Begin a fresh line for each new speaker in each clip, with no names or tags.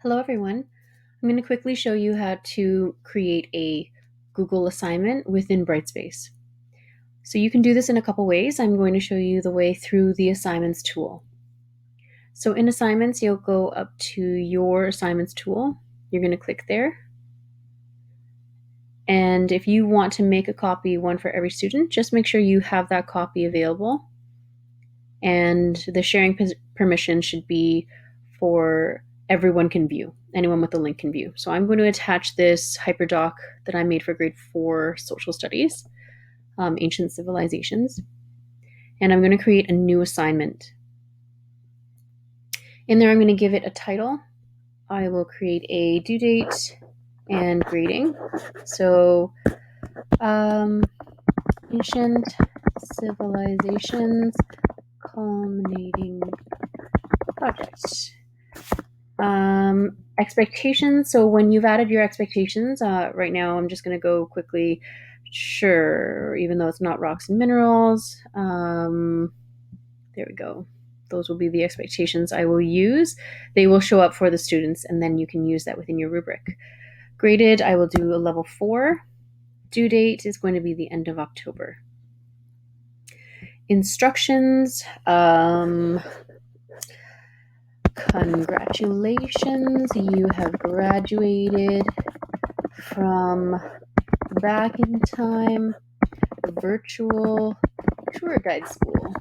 Hello everyone. I'm going to quickly show you how to create a Google assignment within Brightspace. So you can do this in a couple ways. I'm going to show you the way through the assignments tool. So in assignments, you'll go up to your assignments tool. You're going to click there. And if you want to make a copy, one for every student, just make sure you have that copy available. And the sharing permission should be for everyone can view. Anyone with the link can view. So I'm going to attach this hyperdoc that I made for grade 4 social studies, ancient civilizations. And I'm going to create a new assignment. In there, I'm going to give it a title. I will create a due date and grading. So ancient civilizations culminating project. Expectations. So when you've added your expectations, right now I'm just going to go quickly. Sure, even though it's not rocks and minerals. There we go. Those will be the expectations I will use. They will show up for the students, and then you can use that within your rubric. Graded, I will do a level 4. Due date is going to be the end of October. Instructions. Congratulations, you have graduated from Back in Time virtual tour guide school.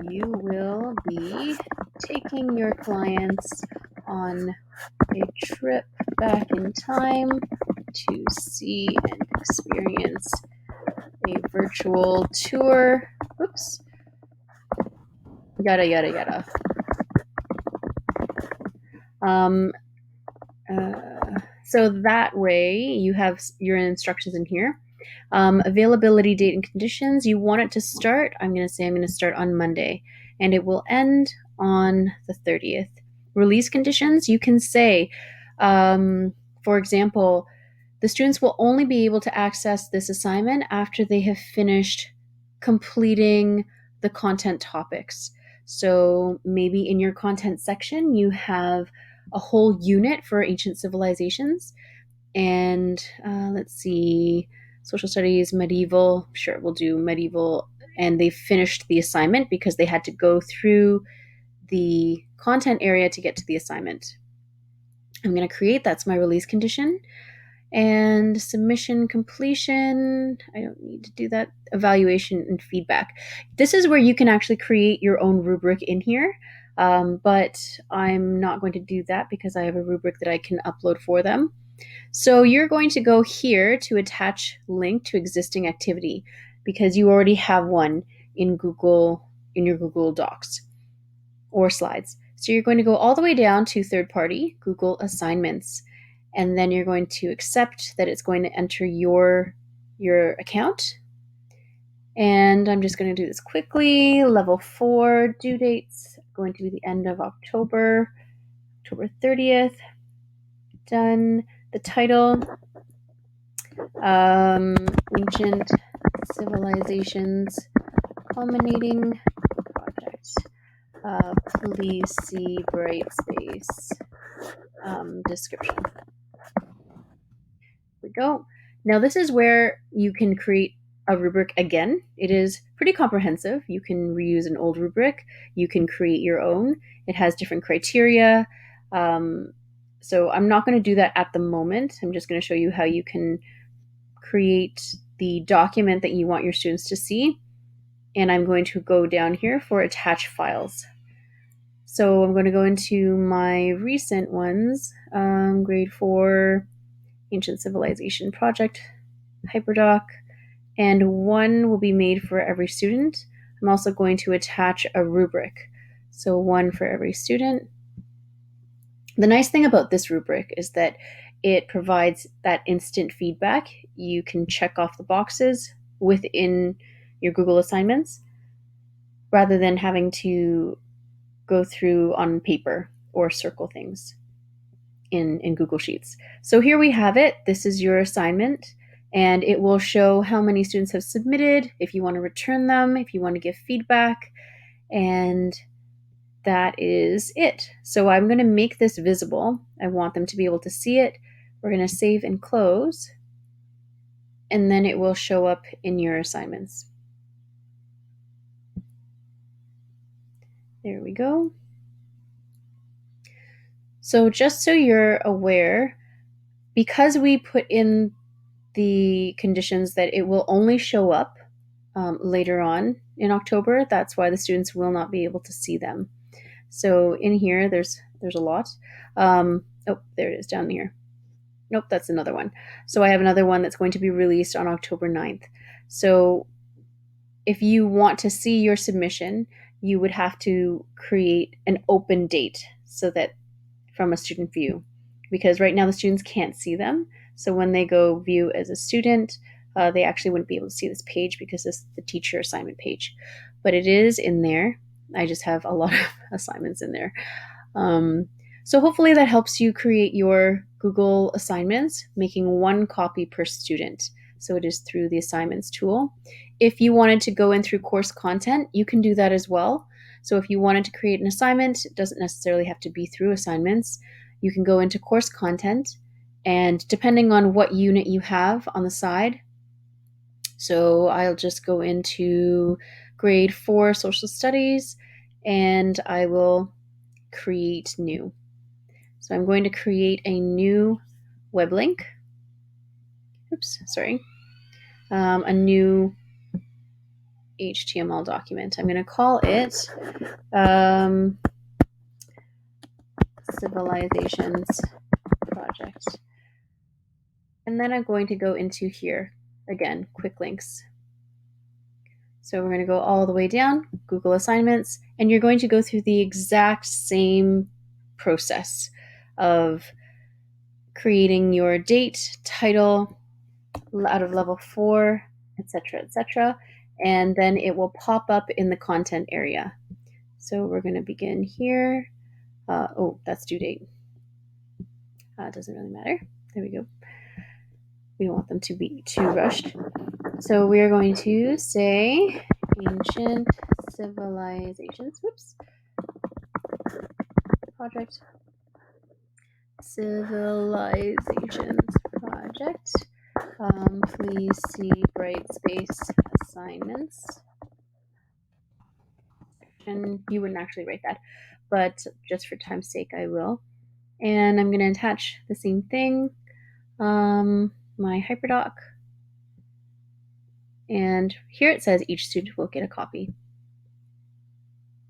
You will be taking your clients on a trip back in time to see and experience a virtual tour. Oops. Yada, yada, yada. So that way you have your instructions in here. Availability, date, and conditions. You want it to start. I'm going to start on Monday, and it will end on the 30th. Release conditions. You can say, for example, the students will only be able to access this assignment after they have finished completing the content topics. So maybe in your content section, you have a whole unit for ancient civilizations. And let's see, social studies, medieval. Sure, we'll do medieval. And they finished the assignment because they had to go through the content area to get to the assignment. I'm going to create, that's my release condition. And submission completion, I don't need to do that. Evaluation and feedback. This is where you can actually create your own rubric in here, but I'm not going to do that because I have a rubric that I can upload for them. So you're going to go here to attach link to existing activity because you already have one in Google, in your Google Docs or slides. So you're going to go all the way down to third party, Google Assignments. And then you're going to accept that it's going to enter your account. And I'm just going to do this quickly. Level 4 due dates going to be the end of October 30th. Done. The title, ancient civilizations culminating project. Please see Brightspace description. We go. Now this is where you can create a rubric again. It is pretty comprehensive. You can reuse an old rubric. You can create your own. It has different criteria. So I'm not going to do that at the moment. I'm just going to show you how you can create the document that you want your students to see. And I'm going to go down here for attach files. So I'm going to go into my recent ones, grade 4, Ancient Civilization Project, Hyperdoc, and one will be made for every student. I'm also going to attach a rubric. So one for every student. The nice thing about this rubric is that it provides that instant feedback. You can check off the boxes within your Google assignments rather than having to go through on paper or circle things in Google Sheets. So here we have it. This is your assignment, and it will show how many students have submitted, if you want to return them, if you want to give feedback, and that is it. So I'm going to make this visible. I want them to be able to see it. We're going to save and close, and then it will show up in your assignments. There we go. So just so you're aware, because we put in the conditions that it will only show up later on in October, that's why the students will not be able to see them. So in here, there's a lot. Oh, there it is down here. Nope, that's another one. So I have another one that's going to be released on October 9th. So if you want to see your submission, you would have to create an open date so that from a student view, because right now the students can't see them. So when they go view as a student, they actually wouldn't be able to see this page because this is the teacher assignment page. But it is in there. I just have a lot of assignments in there. So hopefully that helps you create your Google assignments, making one copy per student. So it is through the assignments tool. If you wanted to go in through course content, you can do that as well. So if you wanted to create an assignment, it doesn't necessarily have to be through assignments. You can go into course content, and depending on what unit you have on the side, so I'll just go into grade 4 social studies, and I will create new. So I'm going to create a new web link. Oops, sorry. A new HTML document. I'm going to call it Civilizations Project. And then I'm going to go into here, again, quick links. So we're going to go all the way down, Google Assignments, and you're going to go through the exact same process of creating your date, title, out of level 4, etc., etc., and then it will pop up in the content area. So we're going to begin here. Oh, that's due date. Doesn't really matter. There we go. We don't want them to be too rushed. So we are going to say ancient civilizations. Whoops. Project. Civilizations project. Please see Brightspace assignments. And you wouldn't actually write that, but just for time's sake, I will. And I'm going to attach the same thing, my hyperdoc. And here it says each student will get a copy.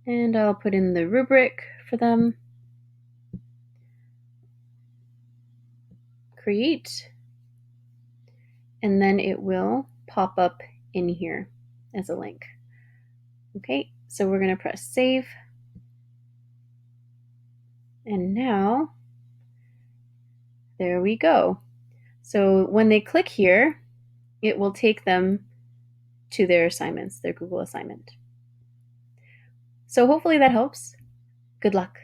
And I'll put in the rubric for them. Create. And then it will pop up in here as a link. Okay, so we're going to press save. And now, there we go. So when they click here, it will take them to their assignments, their Google assignment. So hopefully that helps. Good luck.